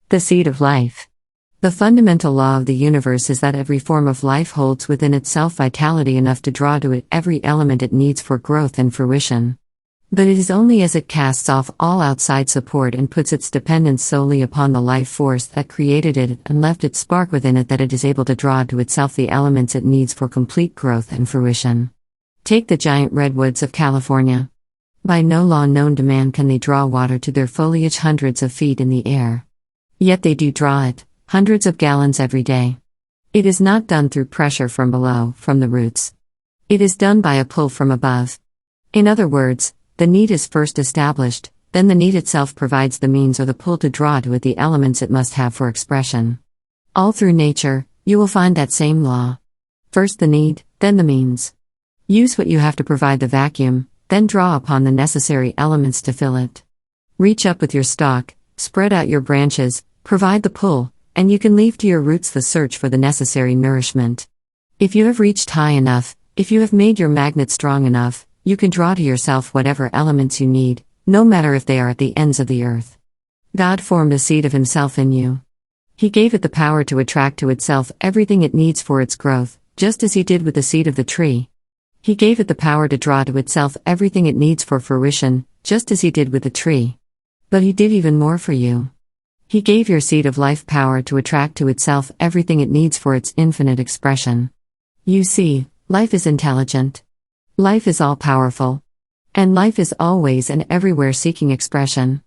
The seed of life. The fundamental law of the universe is that every form of life holds within itself vitality enough to draw to it every element it needs for growth and fruition. But it is only as it casts off all outside support and puts its dependence solely upon the life force that created it and left its spark within it that it is able to draw to itself the elements it needs for complete growth and fruition. Take the giant redwoods of California. By no law known to man can they draw water to their foliage hundreds of feet in the air. Yet they do draw it, hundreds of gallons every day. It is not done through pressure from below, from the roots. It is done by a pull from above. In other words, the need is first established, then the need itself provides the means or the pull to draw to it the elements it must have for expression. All through nature, you will find that same law. First the need, then the means. Use what you have to provide the vacuum, then draw upon the necessary elements to fill it. Reach up with your stalk, spread out your branches, provide the pull, and you can leave to your roots the search for the necessary nourishment. If you have reached high enough, if you have made your magnet strong enough, you can draw to yourself whatever elements you need, no matter if they are at the ends of the earth. God formed a seed of Himself in you. He gave it the power to attract to itself everything it needs for its growth, just as He did with the seed of the tree. He gave it the power to draw to itself everything it needs for fruition, just as He did with the tree. But He did even more for you. He gave your seed of life power to attract to itself everything it needs for its infinite expression. You see, life is intelligent. Life is all-powerful. And life is always and everywhere seeking expression.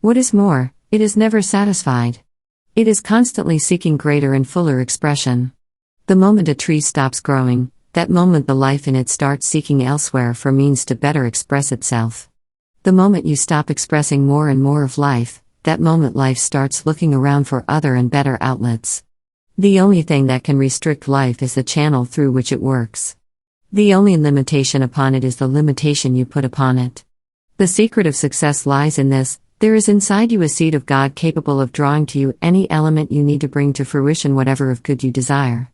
What is more, it is never satisfied. It is constantly seeking greater and fuller expression. The moment a tree stops growing, that moment the life in it starts seeking elsewhere for means to better express itself. The moment you stop expressing more and more of life, that moment life starts looking around for other and better outlets. The only thing that can restrict life is the channel through which it works. The only limitation upon it is the limitation you put upon it. The secret of success lies in this: there is inside you a seed of God capable of drawing to you any element you need to bring to fruition whatever of good you desire.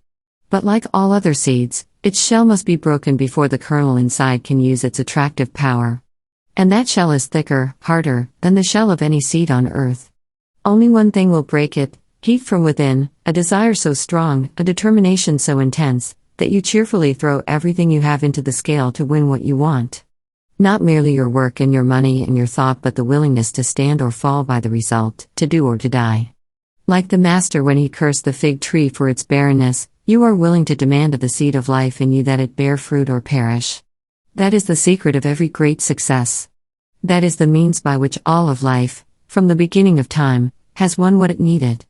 But like all other seeds, its shell must be broken before the kernel inside can use its attractive power. And that shell is thicker, harder, than the shell of any seed on earth. Only one thing will break it: heat from within, a desire so strong, a determination so intense, that you cheerfully throw everything you have into the scale to win what you want. Not merely your work and your money and your thought, but the willingness to stand or fall by the result, to do or to die. Like the Master when He cursed the fig tree for its barrenness, you are willing to demand of the seed of life in you that it bear fruit or perish. That is the secret of every great success. That is the means by which all of life, from the beginning of time, has won what it needed.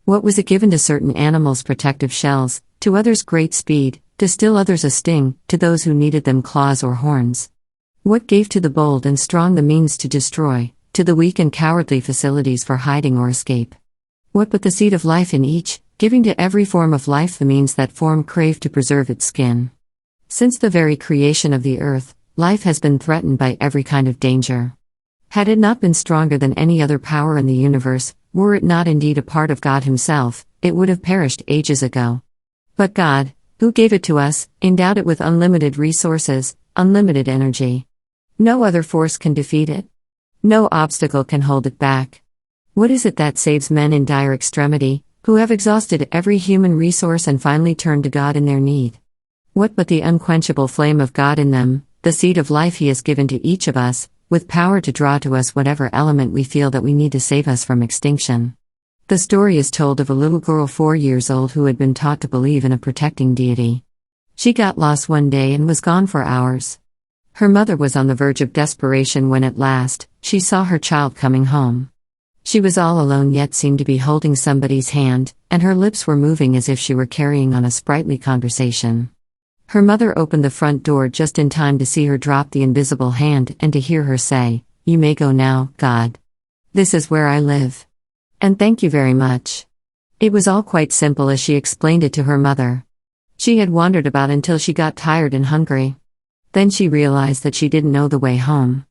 What was it given to certain animals? Protective shells, to others great speed, to still others a sting, to those who needed them claws or horns. What gave to the bold and strong the means to destroy, to the weak and cowardly facilities for hiding or escape? What but the seed of life in each, giving to every form of life the means that form craved to preserve its skin? Since the very creation of the earth, life has been threatened by every kind of danger. Had it not been stronger than any other power in the universe, were it not indeed a part of God Himself, it would have perished ages ago. But God, who gave it to us, endowed it with unlimited resources, unlimited energy. No other force can defeat it. No obstacle can hold it back. What is it that saves men in dire extremity, who have exhausted every human resource and finally turned to God in their need? What but the unquenchable flame of God in them, the seed of life He has given to each of us, with power to draw to us whatever element we feel that we need to save us from extinction? The story is told of a little girl 4 years old who had been taught to believe in a protecting deity. She got lost one day and was gone for hours. Her mother was on the verge of desperation when at last, she saw her child coming home. She was all alone yet seemed to be holding somebody's hand, and her lips were moving as if she were carrying on a sprightly conversation. Her mother opened the front door just in time to see her drop the invisible hand and to hear her say, "You may go now, God. This is where I live. And thank you very much." It was all quite simple as she explained it to her mother. She had wandered about until she got tired and hungry. Then she realized that she didn't know the way home.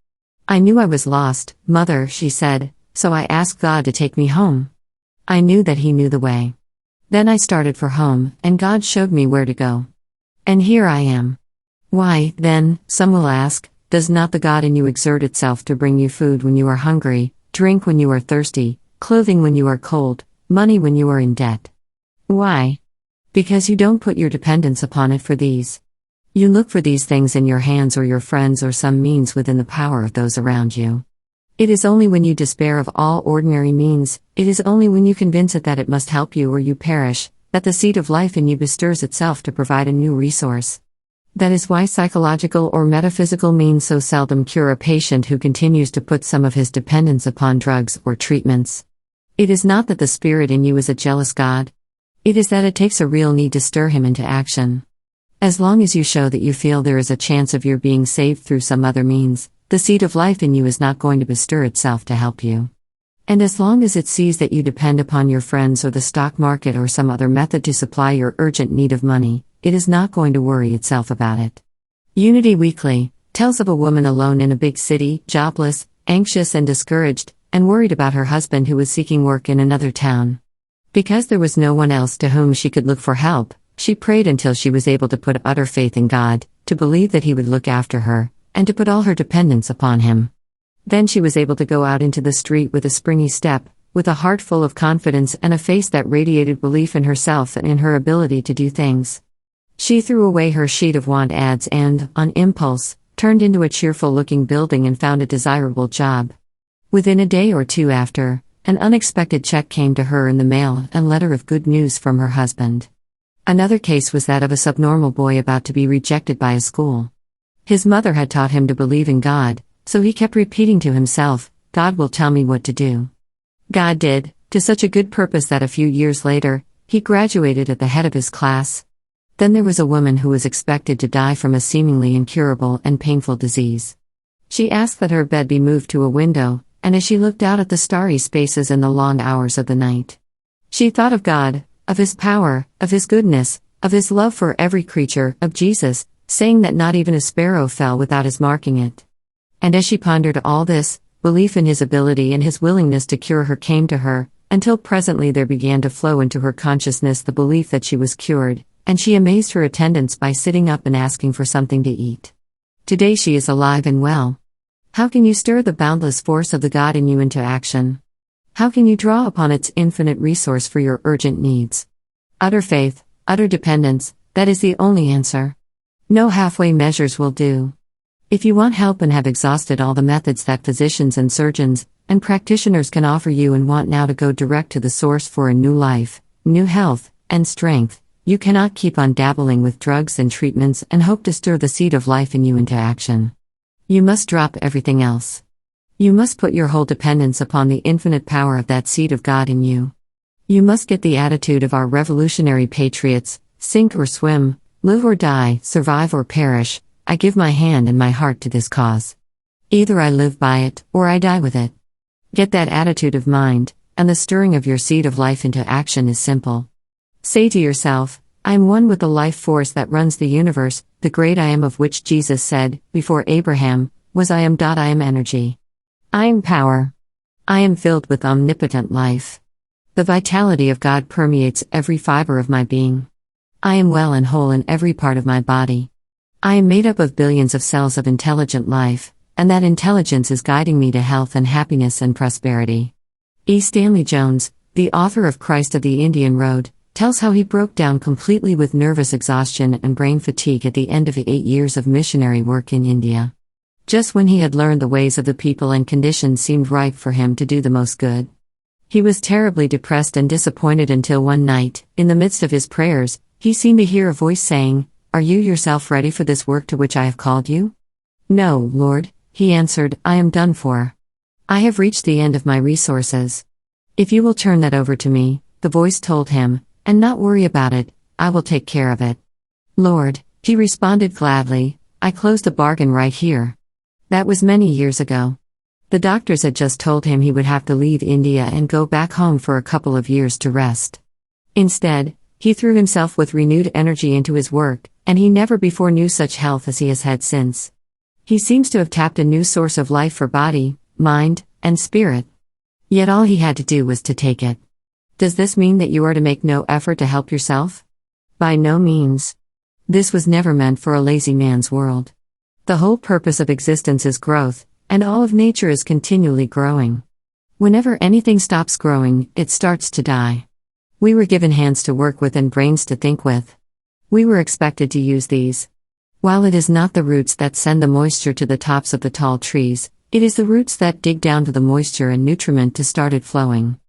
"I knew I was lost, Mother," she said, "so I asked God to take me home. I knew that He knew the way. Then I started for home, and God showed me where to go. And here I am." Why, then, some will ask, does not the God in you exert itself to bring you food when you are hungry, drink when you are thirsty, clothing when you are cold, money when you are in debt. Why? Because you don't put your dependence upon it for these. You look for these things in your hands or your friends or some means within the power of those around you. It is only when you despair of all ordinary means, it is only when you convince it that it must help you or you perish, that the seed of life in you bestirs itself to provide a new resource. That is why psychological or metaphysical means so seldom cure a patient who continues to put some of his dependence upon drugs or treatments. It is not that the spirit in you is a jealous God. It is that it takes a real need to stir him into action. As long as you show that you feel there is a chance of your being saved through some other means, the seed of life in you is not going to bestir itself to help you. And as long as it sees that you depend upon your friends or the stock market or some other method to supply your urgent need of money, it is not going to worry itself about it. Unity Weekly tells of a woman alone in a big city, jobless, anxious and discouraged, and worried about her husband who was seeking work in another town. Because there was no one else to whom she could look for help, she prayed until she was able to put utter faith in God, to believe that He would look after her, and to put all her dependence upon Him. Then she was able to go out into the street with a springy step, with a heart full of confidence and a face that radiated belief in herself and in her ability to do things. She threw away her sheet of want ads and, on impulse, turned into a cheerful-looking building and found a desirable job. Within a day or two after, an unexpected check came to her in the mail, a letter of good news from her husband. Another case was that of a subnormal boy about to be rejected by a school. His mother had taught him to believe in God, so he kept repeating to himself, "God will tell me what to do." God did, to such a good purpose that a few years later, he graduated at the head of his class. Then there was a woman who was expected to die from a seemingly incurable and painful disease. She asked that her bed be moved to a window, and as she looked out at the starry spaces in the long hours of the night, she thought of God, of His power, of His goodness, of His love for every creature, of Jesus, saying that not even a sparrow fell without His marking it. And as she pondered all this, belief in His ability and His willingness to cure her came to her, until presently there began to flow into her consciousness the belief that she was cured, and she amazed her attendants by sitting up and asking for something to eat. Today she is alive and well. How can you stir the boundless force of the God in you into action? How can you draw upon its infinite resource for your urgent needs? Utter faith, utter dependence, that is the only answer. No halfway measures will do. If you want help and have exhausted all the methods that physicians and surgeons and practitioners can offer you and want now to go direct to the source for a new life, new health, and strength, you cannot keep on dabbling with drugs and treatments and hope to stir the seed of life in you into action. You must drop everything else. You must put your whole dependence upon the infinite power of that seed of God in you. You must get the attitude of our revolutionary patriots: sink or swim, live or die, survive or perish, I give my hand and my heart to this cause. Either I live by it, or I die with it. Get that attitude of mind, and the stirring of your seed of life into action is simple. Say to yourself, I am one with the life force that runs the universe, the great I am of which Jesus said, before Abraham, was I am. I am energy. I am power. I am filled with omnipotent life. The vitality of God permeates every fiber of my being. I am well and whole in every part of my body. I am made up of billions of cells of intelligent life, and that intelligence is guiding me to health and happiness and prosperity. E. Stanley Jones, the author of Christ of the Indian Road, tells how he broke down completely with nervous exhaustion and brain fatigue at the end of 8 years of missionary work in India. Just when he had learned the ways of the people and conditions seemed ripe for him to do the most good. He was terribly depressed and disappointed until one night, in the midst of his prayers, he seemed to hear a voice saying, "Are you yourself ready for this work to which I have called you?" "No, Lord," he answered, "I am done for. I have reached the end of my resources. If you will turn that over to me," the voice told him, "and not worry about it, I will take care of it." "Lord," he responded gladly, "I closed a bargain right here." That was many years ago. The doctors had just told him he would have to leave India and go back home for a couple of years to rest. Instead, he threw himself with renewed energy into his work, and he never before knew such health as he has had since. He seems to have tapped a new source of life for body, mind, and spirit. Yet all he had to do was to take it. Does this mean that you are to make no effort to help yourself? By no means. This was never meant for a lazy man's world. The whole purpose of existence is growth, and all of nature is continually growing. Whenever anything stops growing, it starts to die. We were given hands to work with and brains to think with. We were expected to use these. While it is not the roots that send the moisture to the tops of the tall trees, it is the roots that dig down to the moisture and nutriment to start it flowing.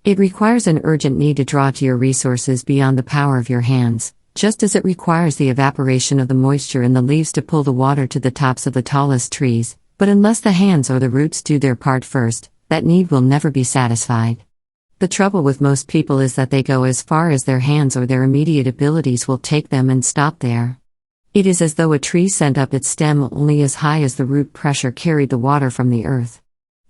It requires an urgent need to draw to your resources beyond the power of your hands, just as it requires the evaporation of the moisture in the leaves to pull the water to the tops of the tallest trees, but unless the hands or the roots do their part first, that need will never be satisfied. The trouble with most people is that they go as far as their hands or their immediate abilities will take them and stop there. It is as though a tree sent up its stem only as high as the root pressure carried the water from the earth.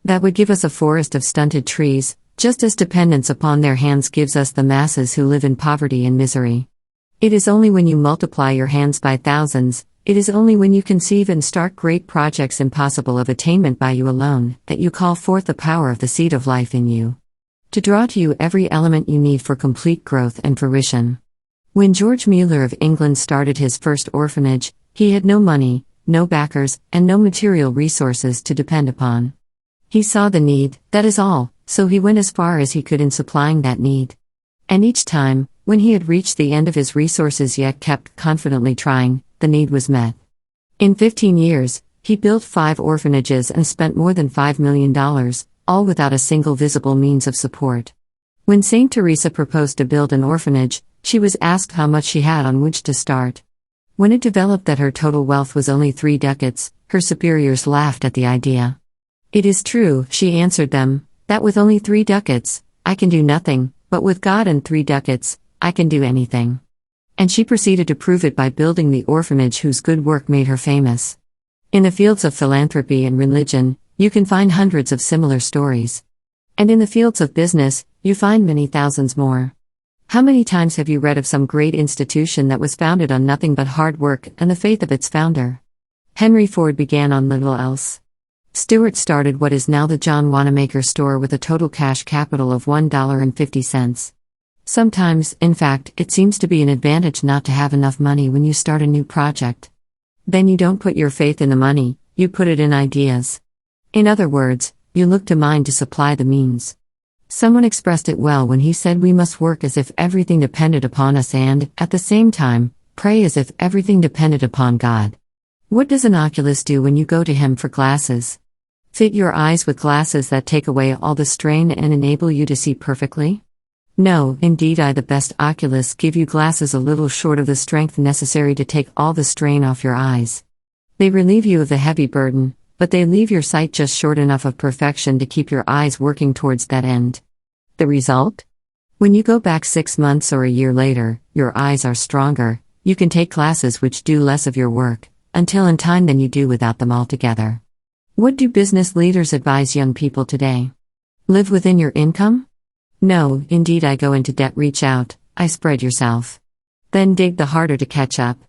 That would give us a forest of stunted trees, just as dependence upon their hands gives us the masses who live in poverty and misery. It is only when you multiply your hands by thousands, it is only when you conceive and start great projects impossible of attainment by you alone, that you call forth the power of the seed of life in you, to draw to you every element you need for complete growth and fruition. When George Mueller of England started his first orphanage, he had no money, no backers, and no material resources to depend upon. He saw the need, that is all, so he went as far as he could in supplying that need. And each time, when he had reached the end of his resources yet kept confidently trying, the need was met. In 15 years, he built 5 orphanages and spent more than $5 million, all without a single visible means of support. When Saint Teresa proposed to build an orphanage, she was asked how much she had on which to start. When it developed that her total wealth was only 3 ducats, her superiors laughed at the idea. "It is true," she answered them, "that with only 3 ducats, I can do nothing, but with God and 3 ducats, I can do anything." And she proceeded to prove it by building the orphanage whose good work made her famous. In the fields of philanthropy and religion, you can find hundreds of similar stories. And in the fields of business, you find many thousands more. How many times have you read of some great institution that was founded on nothing but hard work and the faith of its founder? Henry Ford began on little else. Stewart started what is now the John Wanamaker store with a total cash capital of $1.50. Sometimes, in fact, it seems to be an advantage not to have enough money when you start a new project. Then you don't put your faith in the money, you put it in ideas. In other words, you look to mind to supply the means. Someone expressed it well when he said we must work as if everything depended upon us and, at the same time, pray as if everything depended upon God. What does an oculist do when you go to him for glasses? Fit your eyes with glasses that take away all the strain and enable you to see perfectly? No, indeed, the best oculists give you glasses a little short of the strength necessary to take all the strain off your eyes. They relieve you of the heavy burden, but they leave your sight just short enough of perfection to keep your eyes working towards that end. The result? When you go back 6 months or a year later, your eyes are stronger, you can take classes which do less of your work, until in time than you do without them altogether. What do business leaders advise young people today? Live within your income? No, indeed, go into debt, reach out, spread yourself. Then dig the harder to catch up.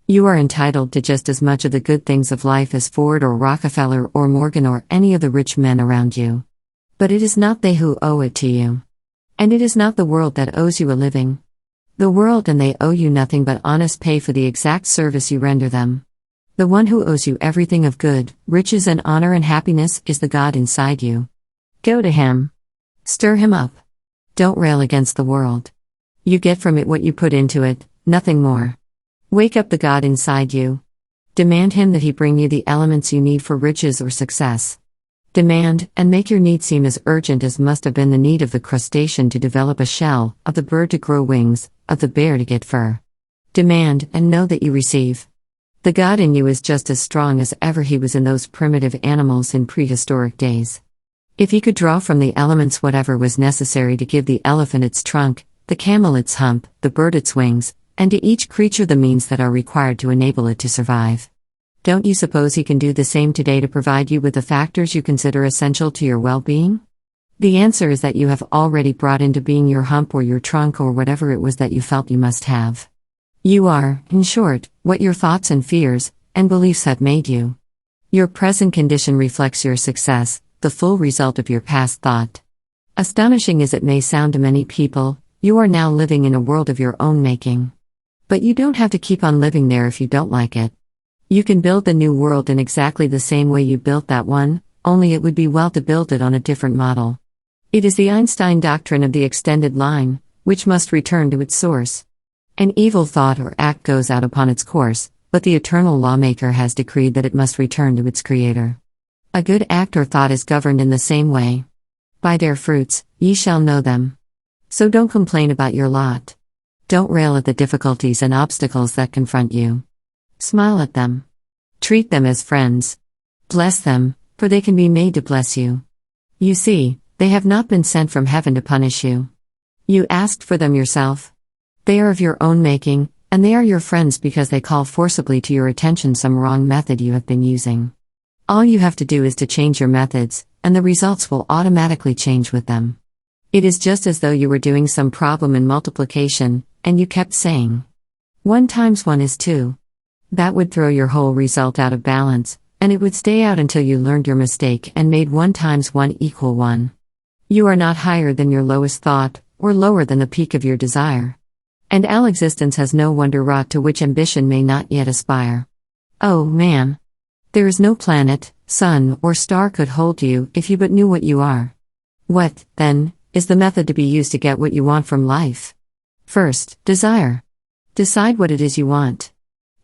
You are entitled to just as much of the good things of life as Ford or Rockefeller or Morgan or any of the rich men around you. But it is not they who owe it to you. And it is not the world that owes you a living. The world and they owe you nothing but honest pay for the exact service you render them. The one who owes you everything of good, riches and honor and happiness is the God inside you. Go to him. Stir him up. Don't rail against the world. You get from it what you put into it, nothing more. Wake up the God inside you. Demand him that he bring you the elements you need for riches or success. Demand, and make your need seem as urgent as must have been the need of the crustacean to develop a shell, of the bird to grow wings, of the bear to get fur. Demand, and know that you receive. The God in you is just as strong as ever he was in those primitive animals in prehistoric days. If he could draw from the elements whatever was necessary to give the elephant its trunk, the camel its hump, the bird its wings, and to each creature the means that are required to enable it to survive. Don't you suppose he can do the same today to provide you with the factors you consider essential to your well-being? The answer is that you have already brought into being your hump or your trunk or whatever it was that you felt you must have. You are, in short, what your thoughts and fears and beliefs have made you. Your present condition reflects your success, the full result of your past thought. Astonishing as it may sound to many people, you are now living in a world of your own making. But you don't have to keep on living there if you don't like it. You can build the new world in exactly the same way you built that one, only it would be well to build it on a different model. It is the Einstein doctrine of the extended line, which must return to its source. An evil thought or act goes out upon its course, but the eternal lawmaker has decreed that it must return to its creator. A good act or thought is governed in the same way. By their fruits, ye shall know them. So don't complain about your lot. Don't rail at the difficulties and obstacles that confront you. Smile at them. Treat them as friends. Bless them, for they can be made to bless you. You see, they have not been sent from heaven to punish you. You asked for them yourself. They are of your own making, and they are your friends because they call forcibly to your attention some wrong method you have been using. All you have to do is to change your methods, and the results will automatically change with them. It is just as though you were doing some problem in multiplication, and you kept saying, 1 times 1 is 2. That would throw your whole result out of balance, and it would stay out until you learned your mistake and made 1 times 1 equal 1. You are not higher than your lowest thought, or lower than the peak of your desire. And all existence has no wonder wrought to which ambition may not yet aspire. Oh, man! There is no planet, sun, or star could hold you if you but knew what you are. What, then, is the method to be used to get what you want from life? First, desire. Decide what it is you want.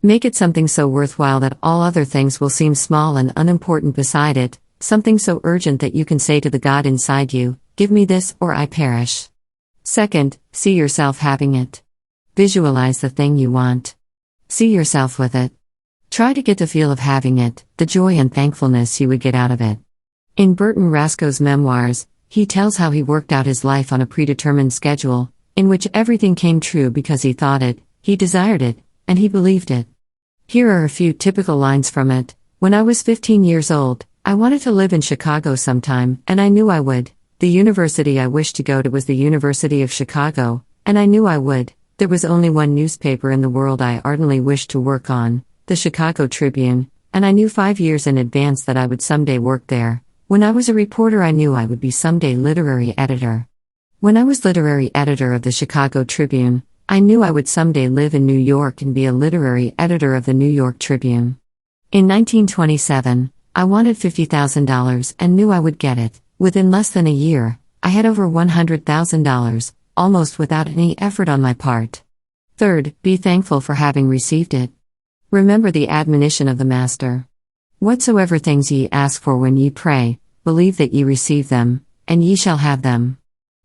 Make it something so worthwhile that all other things will seem small and unimportant beside it, something so urgent that you can say to the God inside you, "Give me this or I perish." Second, see yourself having it. Visualize the thing you want. See yourself with it. Try to get the feel of having it, the joy and thankfulness you would get out of it. In Burton Rasco's memoirs, he tells how he worked out his life on a predetermined schedule, in which everything came true because he thought it, he desired it, and he believed it. Here are a few typical lines from it. When I was 15 years old, I wanted to live in Chicago sometime, and I knew I would. The university I wished to go to was the University of Chicago, and I knew I would. There was only one newspaper in the world I ardently wished to work on, the Chicago Tribune, and I knew 5 years in advance that I would someday work there. When I was a reporter, I knew I would be someday literary editor. When I was literary editor of the Chicago Tribune, I knew I would someday live in New York and be a literary editor of the New York Tribune. In 1927, I wanted $50,000 and knew I would get it. Within less than a year, I had over $100,000, almost without any effort on my part. Third, be thankful for having received it. Remember the admonition of the Master. Whatsoever things ye ask for when ye pray, believe that ye receive them, and ye shall have them.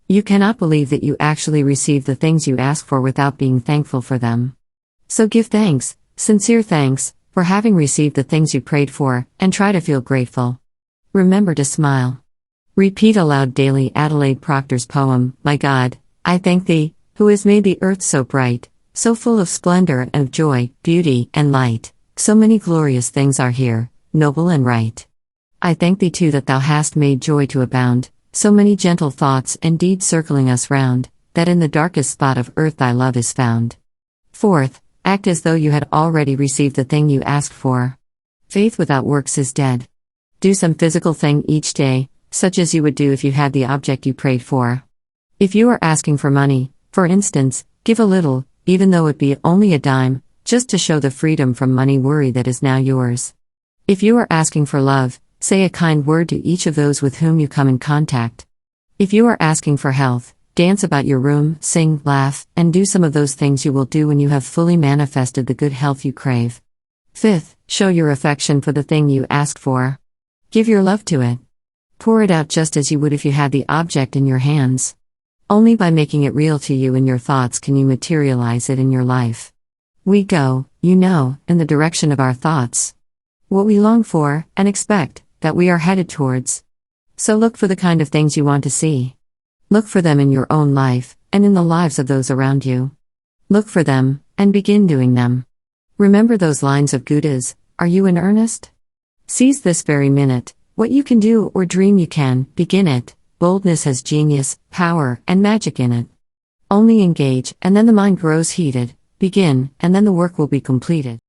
You cannot believe that you actually receive the things you ask for without being thankful for them. So give thanks, sincere thanks, for having received the things you prayed for, and try to feel grateful. Remember to smile. Repeat aloud daily Adelaide Proctor's poem, "My God, I thank Thee, who has made the earth so bright, so full of splendor and of joy, beauty, and light. So many glorious things are here, noble and right. I thank Thee too that Thou hast made joy to abound, so many gentle thoughts and deeds circling us round, that in the darkest spot of earth Thy love is found." Fourth, act as though you had already received the thing you asked for. Faith without works is dead. Do some physical thing each day, such as you would do if you had the object you prayed for. If you are asking for money, for instance, give a little, even though it be only a dime, just to show the freedom from money worry that is now yours. If you are asking for love, say a kind word to each of those with whom you come in contact. If you are asking for health, dance about your room, sing, laugh, and do some of those things you will do when you have fully manifested the good health you crave. Fifth, show your affection for the thing you asked for. Give your love to it. Pour it out just as you would if you had the object in your hands. Only by making it real to you in your thoughts can you materialize it in your life. We go, you know, in the direction of our thoughts. What we long for, and expect, that we are headed towards. So look for the kind of things you want to see. Look for them in your own life, and in the lives of those around you. Look for them, and begin doing them. Remember those lines of Buddha's, "Are you in earnest? Seize this very minute. What you can do or dream you can, begin it. Boldness has genius, power, and magic in it. Only engage, and then the mind grows heated. Begin, and then the work will be completed."